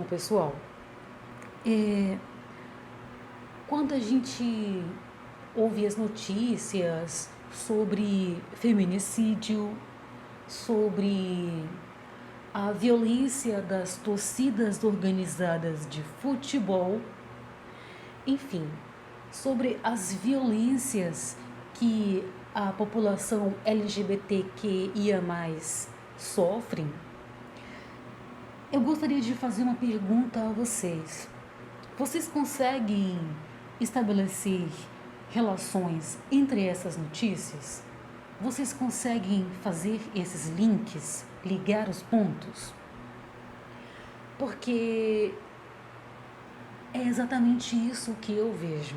Pessoal, quando a gente ouve as notícias sobre feminicídio, sobre a violência das torcidas organizadas de futebol, enfim, sobre as violências que a população LGBTQIA+, sofrem, eu gostaria de fazer uma pergunta a vocês. Vocês conseguem estabelecer relações entre essas notícias? Vocês conseguem fazer esses links, ligar os pontos? Porque é exatamente isso que eu vejo.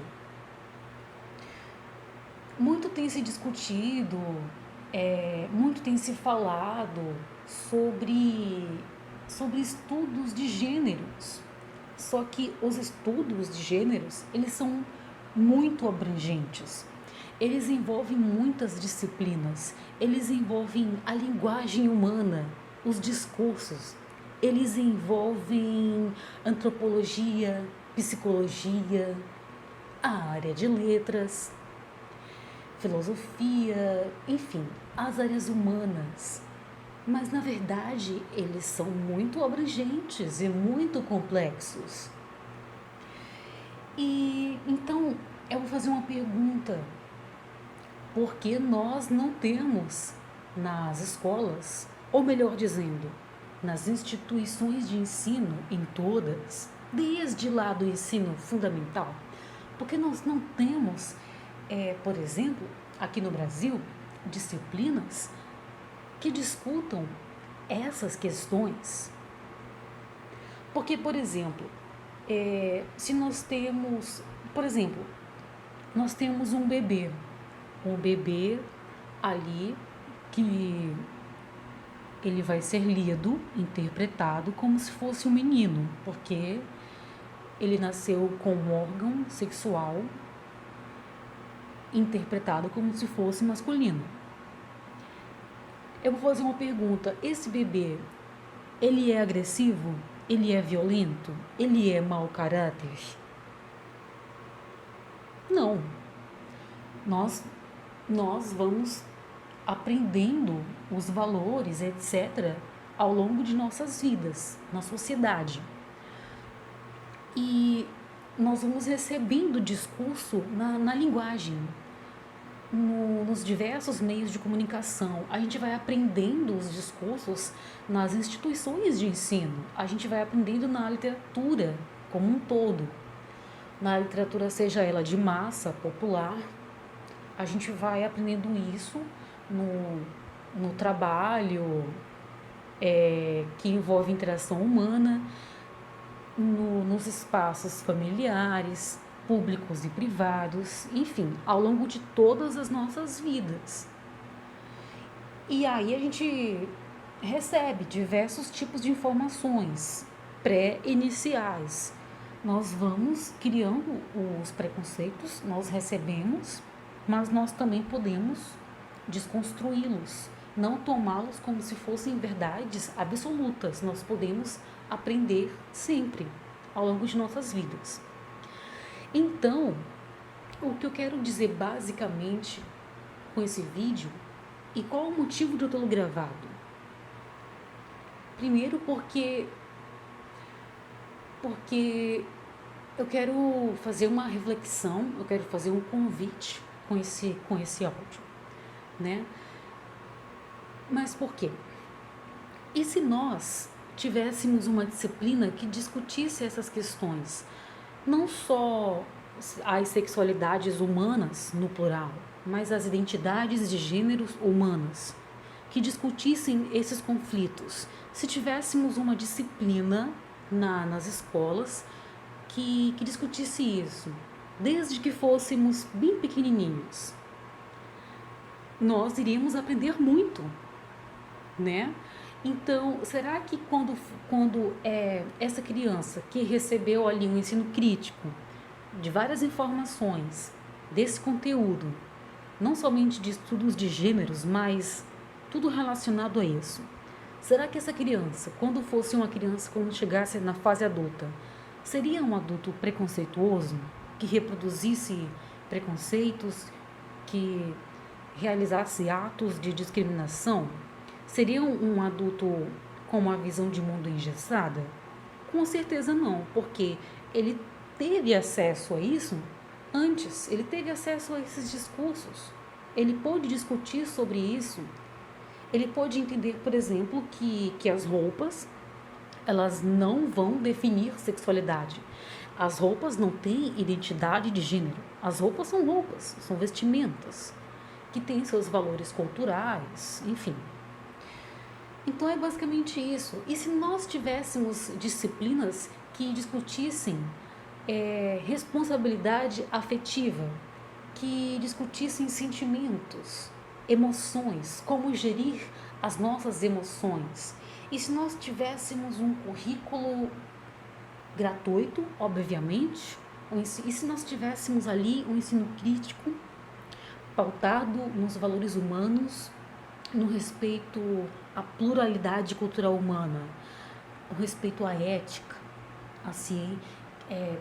Muito tem se discutido, muito tem se falado sobre estudos de gêneros. Só que os estudos de gêneros, eles são muito abrangentes. Eles envolvem muitas disciplinas. Eles envolvem a linguagem humana, os discursos. Eles envolvem antropologia, psicologia, a área de letras, filosofia, enfim, as áreas humanas. Mas na verdade eles são muito abrangentes e muito complexos. E então eu vou fazer uma pergunta: por que nós não temos nas escolas, ou melhor dizendo, nas instituições de ensino, em todas, desde lá do ensino fundamental, porque nós não temos, por exemplo, aqui no Brasil, disciplinas que discutam essas questões? Porque, por exemplo, se nós temos, por exemplo, nós temos um bebê ali que ele vai ser lido, interpretado como se fosse um menino, porque ele nasceu com um órgão sexual interpretado como se fosse masculino. Eu vou fazer uma pergunta: esse bebê, ele é agressivo? Ele é violento? Ele é mau caráter? Não. Nós vamos aprendendo os valores, etc., ao longo de nossas vidas, na sociedade. E nós vamos recebendo discurso na linguagem, nos diversos meios de comunicação. A gente vai aprendendo os discursos nas instituições de ensino. A gente vai aprendendo na literatura como um todo. Na literatura, seja ela de massa, popular, a gente vai aprendendo isso no trabalho, que envolve interação humana, nos espaços familiares, públicos e privados, enfim, ao longo de todas as nossas vidas. E aí a gente recebe diversos tipos de informações pré-iniciais. Nós vamos criando os preconceitos, nós recebemos, mas nós também podemos desconstruí-los, não tomá-los como se fossem verdades absolutas. Nós podemos aprender sempre ao longo de nossas vidas. Então, o que eu quero dizer basicamente com esse vídeo, e qual o motivo de eu tê-lo gravado? Primeiro porque eu quero fazer uma reflexão, eu quero fazer um convite com esse áudio, né? Mas por quê? E se nós tivéssemos uma disciplina que discutisse essas questões, não só as sexualidades humanas no plural, mas as identidades de gêneros humanas, que discutissem esses conflitos? Se tivéssemos uma disciplina nas escolas que discutisse isso, desde que fôssemos bem pequenininhos, nós iríamos aprender muito, né? Então, será que quando essa criança que recebeu ali um ensino crítico de várias informações desse conteúdo, não somente de estudos de gêneros, mas tudo relacionado a isso, Será que essa criança, quando fosse uma criança, quando chegasse na fase adulta, seria um adulto preconceituoso, que reproduzisse preconceitos, que realizasse atos de discriminação? Seria um adulto com uma visão de mundo engessada? Com certeza não, porque ele teve acesso a isso antes, ele teve acesso a esses discursos, ele pôde discutir sobre isso, ele pôde entender, por exemplo, que as roupas, elas não vão definir sexualidade. As roupas não têm identidade de gênero. As roupas, são vestimentas, que têm seus valores culturais, enfim. Então é basicamente isso. E se nós tivéssemos disciplinas que discutissem responsabilidade afetiva, que discutissem sentimentos, emoções, como gerir as nossas emoções. E se nós tivéssemos um currículo gratuito, obviamente, e se nós tivéssemos ali um ensino crítico pautado nos valores humanos, no respeito à pluralidade cultural humana, o respeito à ética,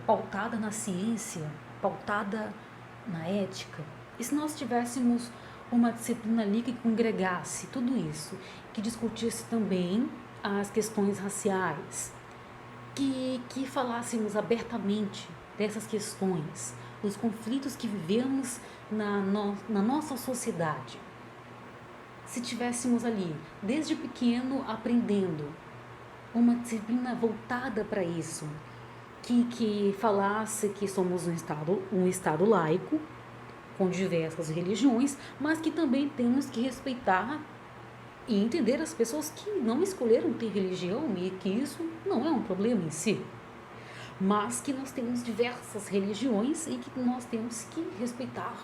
pautada na ciência, pautada na ética. E se nós tivéssemos uma disciplina ali que congregasse tudo isso, que discutisse também as questões raciais, que falássemos abertamente dessas questões, dos conflitos que vivemos na nossa sociedade. Se tivéssemos ali, desde pequeno, aprendendo uma disciplina voltada para isso, que falasse que somos um estado laico, com diversas religiões, mas que também temos que respeitar e entender as pessoas que não escolheram ter religião e que isso não é um problema em si, mas que nós temos diversas religiões e que nós temos que respeitar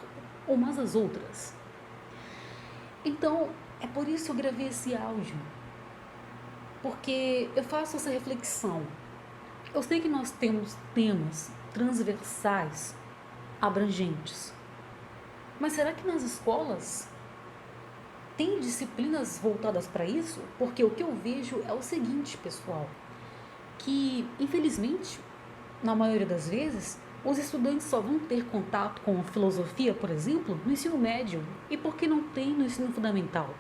umas às outras. Então, é por isso que eu gravei esse áudio, porque eu faço essa reflexão. Eu sei que nós temos temas transversais, abrangentes, mas será que nas escolas tem disciplinas voltadas para isso? Porque o que eu vejo é o seguinte, pessoal, que infelizmente, na maioria das vezes, os estudantes só vão ter contato com filosofia, por exemplo, no ensino médio. E por que não tem no ensino fundamental?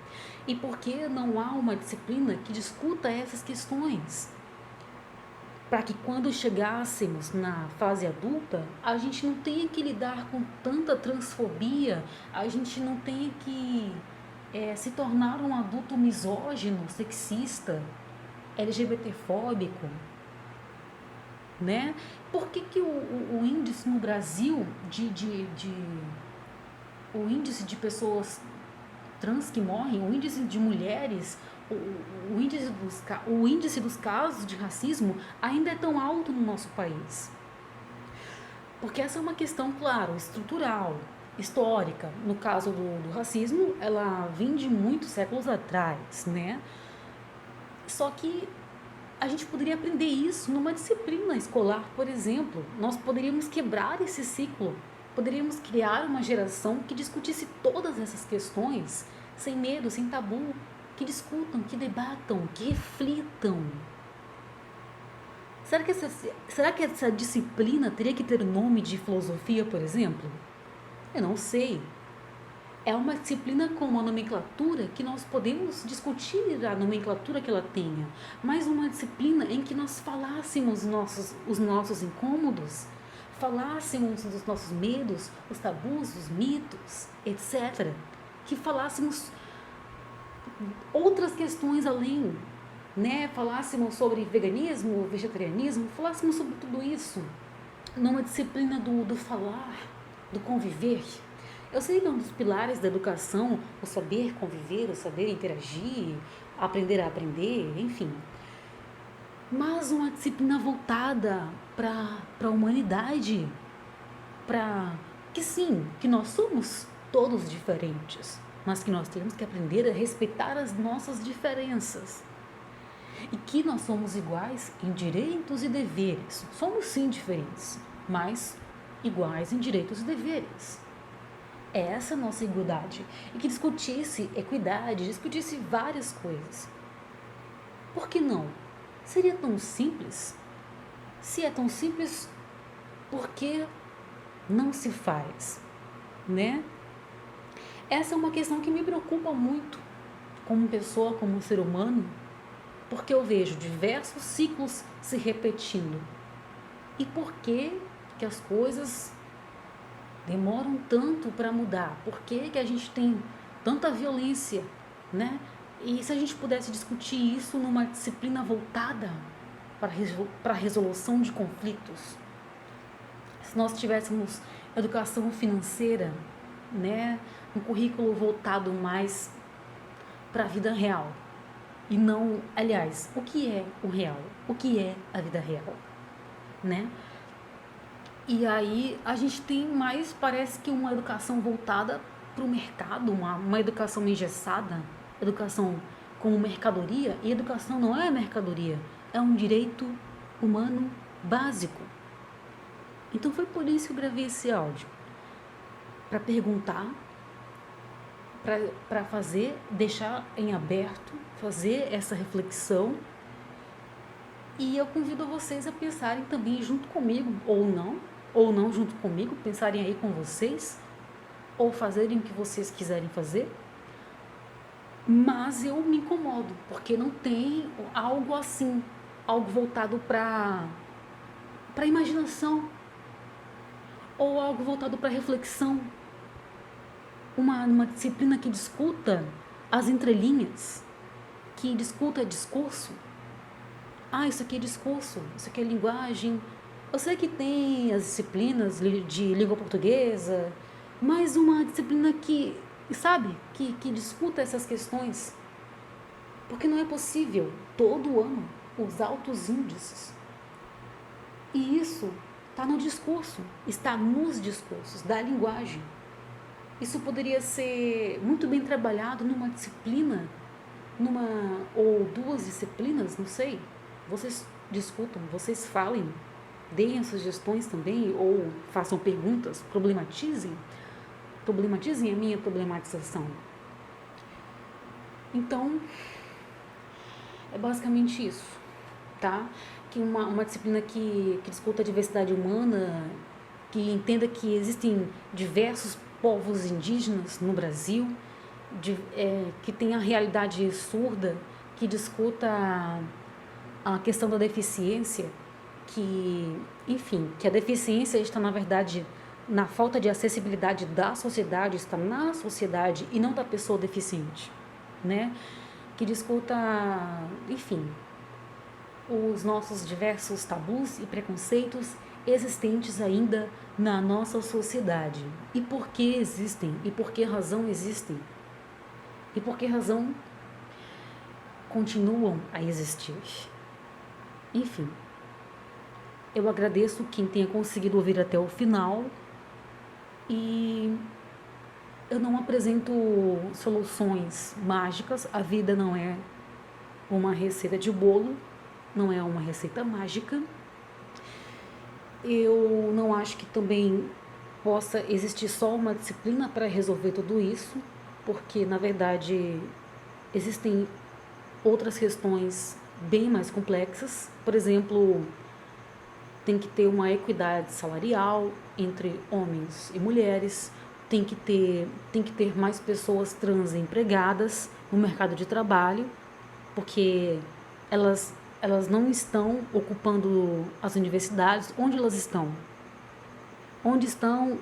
E por que não há uma disciplina que discuta essas questões? Para que quando chegássemos na fase adulta, a gente não tenha que lidar com tanta transfobia, a gente não tenha que se tornar um adulto misógino, sexista, LGBTfóbico, né? Por que o índice no Brasil o índice de pessoas trans que morrem, o índice de mulheres, o índice dos casos de racismo ainda é tão alto no nosso país? Porque essa é uma questão, claro, estrutural, histórica. No caso do racismo, ela vem de muitos séculos atrás, né? Só que a gente poderia aprender isso numa disciplina escolar, por exemplo. Nós poderíamos quebrar esse ciclo, poderíamos criar uma geração que discutisse todas essas questões sem medo, sem tabu, que discutam, que debatam, que reflitam. Será que essa disciplina teria que ter o nome de filosofia, por exemplo? Eu não sei. É uma disciplina com uma nomenclatura que nós podemos discutir a nomenclatura que ela tenha, mas uma disciplina em que nós falássemos os nossos incômodos, falássemos dos nossos medos, os tabus, os mitos, etc. Que falássemos outras questões além, né? Falássemos sobre veganismo, vegetarianismo, falássemos sobre tudo isso numa disciplina do falar, do conviver. Eu sei que é um dos pilares da educação o saber conviver, o saber interagir, aprender a aprender, enfim. Mas uma disciplina voltada para a humanidade, para que sim, que nós somos todos diferentes, mas que nós temos que aprender a respeitar as nossas diferenças. E que nós somos iguais em direitos e deveres. Somos sim diferentes, mas iguais em direitos e deveres. É essa a nossa igualdade. E que discutisse equidade, discutisse várias coisas. Por que não? Seria tão simples? Se é tão simples, por que não se faz, né? Essa é uma questão que me preocupa muito como pessoa, como ser humano, porque eu vejo diversos ciclos se repetindo. E por que que as coisas demoram tanto para mudar? Por que que a gente tem tanta violência, né? E se a gente pudesse discutir isso numa disciplina voltada para a resolução de conflitos, se nós tivéssemos educação financeira, né, um currículo voltado mais para a vida real e não, aliás, o que é o real? O que é a vida real, né? E aí a gente tem mais, parece que uma educação voltada para o mercado, uma educação engessada, educação como mercadoria, e educação não é mercadoria, é um direito humano básico. Então foi por isso que eu gravei esse áudio, para perguntar, para fazer, deixar em aberto, fazer essa reflexão. E eu convido vocês a pensarem também junto comigo, ou não junto comigo, pensarem aí com vocês, ou fazerem o que vocês quiserem fazer. Mas eu me incomodo, porque não tem algo assim, algo voltado para a imaginação, ou algo voltado para reflexão. Uma disciplina que discuta as entrelinhas, que discuta discurso. Ah, isso aqui é discurso, isso aqui é linguagem. Eu sei que tem as disciplinas de língua portuguesa, mas uma disciplina que, sabe, que discuta essas questões. Porque não é possível, todo ano, os altos índices. E isso está no discurso, está nos discursos da linguagem. Isso poderia ser muito bem trabalhado numa disciplina, ou duas disciplinas, não sei. Vocês discutam, vocês falem, deem as sugestões também, ou façam perguntas, problematizem a minha problematização. Então, é basicamente isso, tá? Que uma disciplina que discuta a diversidade humana, que entenda que existem diversos povos indígenas no Brasil, que tenha a realidade surda, que discuta a questão da deficiência, que a deficiência está, na verdade, na falta de acessibilidade da sociedade, está na sociedade e não da pessoa deficiente, né? Que discuta, os nossos diversos tabus e preconceitos existentes ainda na nossa sociedade. E por que existem? E por que razão existem? E por que razão continuam a existir? Enfim, eu agradeço quem tenha conseguido ouvir até o final e eu não apresento soluções mágicas. A vida não é uma receita de bolo, não é uma receita mágica. Eu não acho que também possa existir só uma disciplina para resolver tudo isso, porque, na verdade, existem outras questões bem mais complexas. Por exemplo, tem que ter uma equidade salarial entre homens e mulheres, tem que ter mais pessoas trans empregadas no mercado de trabalho, porque elas não estão ocupando as universidades. Onde elas estão? Onde estão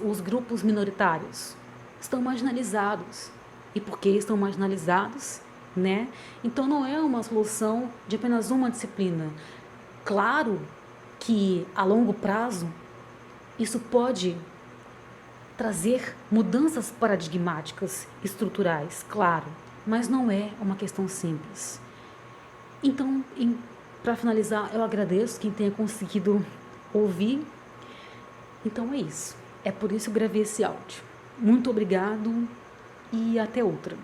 os grupos minoritários? Estão marginalizados. E por que estão marginalizados? Né? Então não é uma solução de apenas uma disciplina. Claro que a longo prazo isso pode trazer mudanças paradigmáticas estruturais, claro, mas não é uma questão simples. Então, para finalizar, eu agradeço quem tenha conseguido ouvir. Então é isso. É por isso que eu gravei esse áudio. Muito obrigado e até outra.